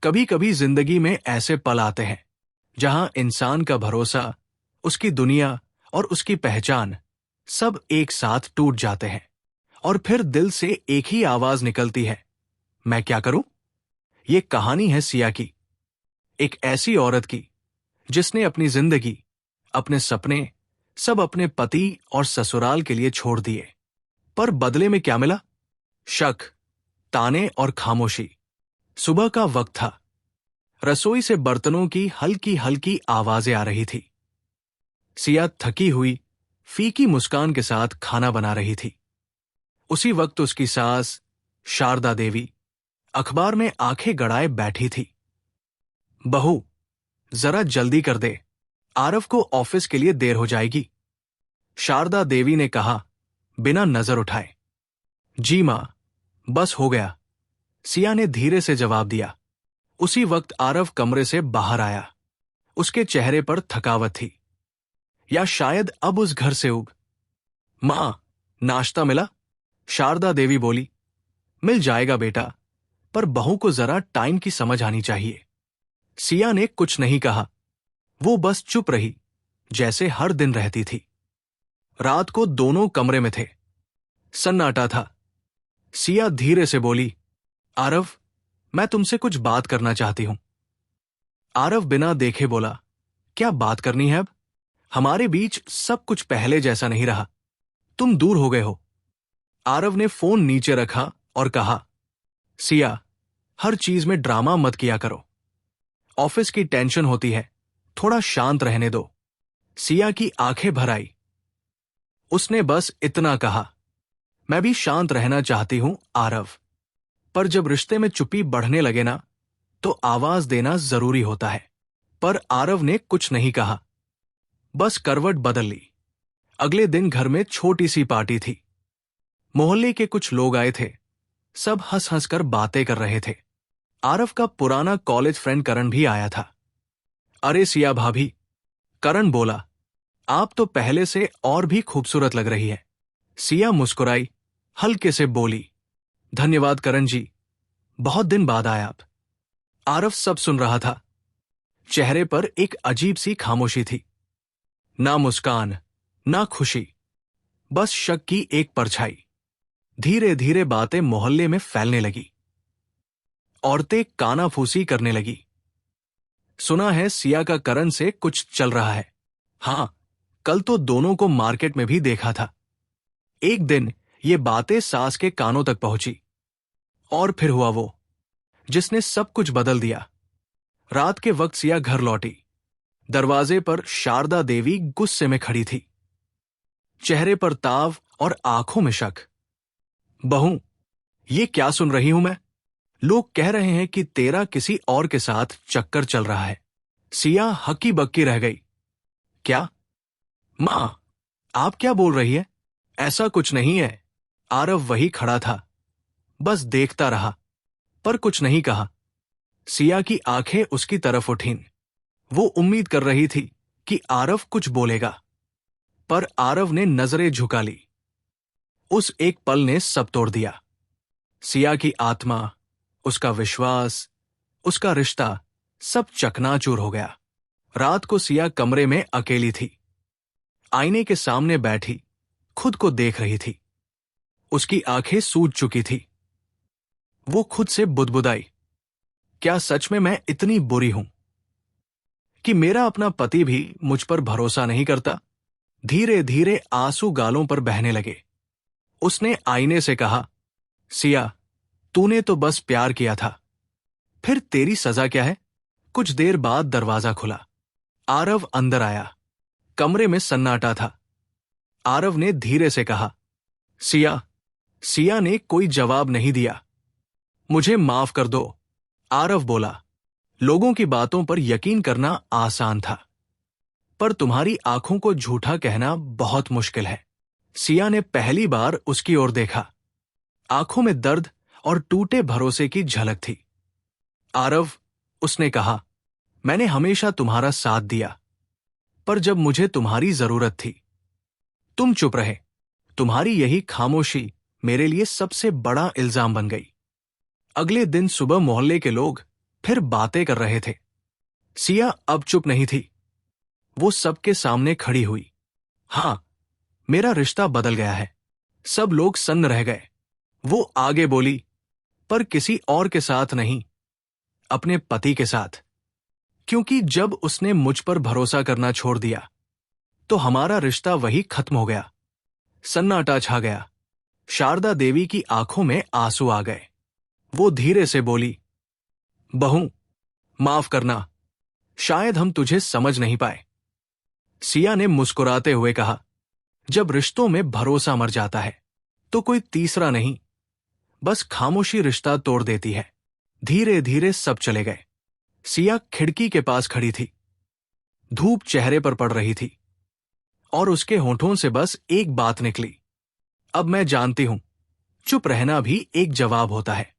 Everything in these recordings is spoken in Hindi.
कभी कभी जिंदगी में ऐसे पल आते हैं जहां इंसान का भरोसा, उसकी दुनिया और उसकी पहचान सब एक साथ टूट जाते हैं। और फिर दिल से एक ही आवाज निकलती है, मैं क्या करूं? ये कहानी है सिया की, एक ऐसी औरत की जिसने अपनी जिंदगी, अपने सपने सब अपने पति और ससुराल के लिए छोड़ दिए। पर बदले में क्या मिला? शक, ताने और खामोशी। सुबह का वक्त था। रसोई से बर्तनों की हल्की हल्की आवाजें आ रही थी। सिया थकी हुई, फीकी मुस्कान के साथ खाना बना रही थी। उसी वक्त उसकी सास शारदा देवी अखबार में आंखें गड़ाए बैठी थी। बहू, जरा जल्दी कर दे, आरव को ऑफिस के लिए देर हो जाएगी, शारदा देवी ने कहा बिना नजर उठाए। जी मां, बस हो गया, सिया ने धीरे से जवाब दिया। उसी वक्त आरव कमरे से बाहर आया। उसके चेहरे पर थकावट थी, या शायद अब उस घर से उग। मां, नाश्ता मिला? शारदा देवी बोली। मिल जाएगा बेटा, पर बहू को जरा टाइम की समझ आनी चाहिए। सिया ने कुछ नहीं कहा। वो बस चुप रही, जैसे हर दिन रहती थी। रात को दोनों कमरे में थे। सन्नाटा था। सिया धीरे से बोली, आरव, मैं तुमसे कुछ बात करना चाहती हूं। आरव बिना देखे बोला, क्या बात करनी है अब? हमारे बीच सब कुछ पहले जैसा नहीं रहा, तुम दूर हो गए हो। आरव ने फोन नीचे रखा और कहा, सिया, हर चीज में ड्रामा मत किया करो। ऑफिस की टेंशन होती है, थोड़ा शांत रहने दो। सिया की आंखें भर आई। उसने बस इतना कहा, मैं भी शांत रहना चाहती हूं आरव, पर जब रिश्ते में चुप्पी बढ़ने लगे ना, तो आवाज देना जरूरी होता है। पर आरव ने कुछ नहीं कहा, बस करवट बदल ली। अगले दिन घर में छोटी सी पार्टी थी। मोहल्ले के कुछ लोग आए थे। सब हंस हंस कर बातें कर रहे थे। आरव का पुराना कॉलेज फ्रेंड करण भी आया था। अरे सिया भाभी, करण बोला, आप तो पहले से और भी खूबसूरत लग रही है। सिया मुस्कुराई, हल्के से बोली, धन्यवाद करण जी, बहुत दिन बाद आए आप। आरव सब सुन रहा था। चेहरे पर एक अजीब सी खामोशी थी। ना मुस्कान, ना खुशी, बस शक की एक परछाई। धीरे धीरे बातें मोहल्ले में फैलने लगी। औरतें कानाफूसी करने लगी। सुना है सिया का करण से कुछ चल रहा है। हां, कल तो दोनों को मार्केट में भी देखा था। एक दिन ये बातें सास के कानों तक पहुंची। और फिर हुआ वो जिसने सब कुछ बदल दिया। रात के वक्त सिया घर लौटी। दरवाजे पर शारदा देवी गुस्से में खड़ी थी, चेहरे पर ताव और आंखों में शक। बहू, ये क्या सुन रही हूं मैं? लोग कह रहे हैं कि तेरा किसी और के साथ चक्कर चल रहा है। सिया हक्की बक्की रह गई। क्या? मां, आप क्या बोल रही है? ऐसा कुछ नहीं है। आरव वही खड़ा था, बस देखता रहा, पर कुछ नहीं कहा। सिया की आंखें उसकी तरफ उठीं। वो उम्मीद कर रही थी कि आरव कुछ बोलेगा, पर आरव ने नजरें झुका ली। उस एक पल ने सब तोड़ दिया। सिया की आत्मा, उसका विश्वास, उसका रिश्ता सब चकनाचूर हो गया। रात को सिया कमरे में अकेली थी। आईने के सामने बैठी खुद को देख रही थी। उसकी आंखें सूज चुकी थी। वो खुद से बुदबुदाई, क्या सच में मैं इतनी बुरी हूं कि मेरा अपना पति भी मुझ पर भरोसा नहीं करता? धीरे धीरे आंसू गालों पर बहने लगे। उसने आईने से कहा, सिया, तूने तो बस प्यार किया था, फिर तेरी सजा क्या है? कुछ देर बाद दरवाजा खुला। आरव अंदर आया। कमरे में सन्नाटा था। आरव ने धीरे से कहा, सिया। सिया ने कोई जवाब नहीं दिया। मुझे माफ कर दो, आरव बोला। लोगों की बातों पर यकीन करना आसान था, पर तुम्हारी आंखों को झूठा कहना बहुत मुश्किल है। सिया ने पहली बार उसकी ओर देखा। आंखों में दर्द और टूटे भरोसे की झलक थी। आरव, उसने कहा, मैंने हमेशा तुम्हारा साथ दिया, पर जब मुझे तुम्हारी जरूरत थी, तुम चुप रहे। तुम्हारी यही खामोशी मेरे लिए सबसे बड़ा इल्जाम बन गई। अगले दिन सुबह मोहल्ले के लोग फिर बातें कर रहे थे। सिया अब चुप नहीं थी। वो सबके सामने खड़ी हुई। हां, मेरा रिश्ता बदल गया है। सब लोग सन्न रह गए। वो आगे बोली, पर किसी और के साथ नहीं, अपने पति के साथ। क्योंकि जब उसने मुझ पर भरोसा करना छोड़ दिया तो हमारा रिश्ता वही खत्म हो गया। सन्नाटा छा गया। शारदा देवी की आंखों में आंसू आ गए। वो धीरे से बोली, बहू, माफ करना, शायद हम तुझे समझ नहीं पाए। सिया ने मुस्कुराते हुए कहा, जब रिश्तों में भरोसा मर जाता है तो कोई तीसरा नहीं, बस खामोशी रिश्ता तोड़ देती है। धीरे धीरे सब चले गए। सिया खिड़की के पास खड़ी थी। धूप चेहरे पर पड़ रही थी और उसके होठों से बस एक बात निकली, अब मैं जानती हूं, चुप रहना भी एक जवाब होता है।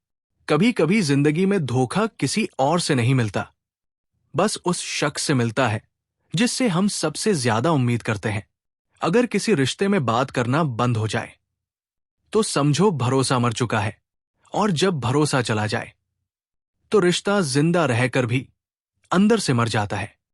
कभी कभी जिंदगी में धोखा किसी और से नहीं मिलता, बस उस शख्स से मिलता है जिससे हम सबसे ज्यादा उम्मीद करते हैं। अगर किसी रिश्ते में बात करना बंद हो जाए तो समझो भरोसा मर चुका है, और जब भरोसा चला जाए तो रिश्ता जिंदा रहकर भी अंदर से मर जाता है।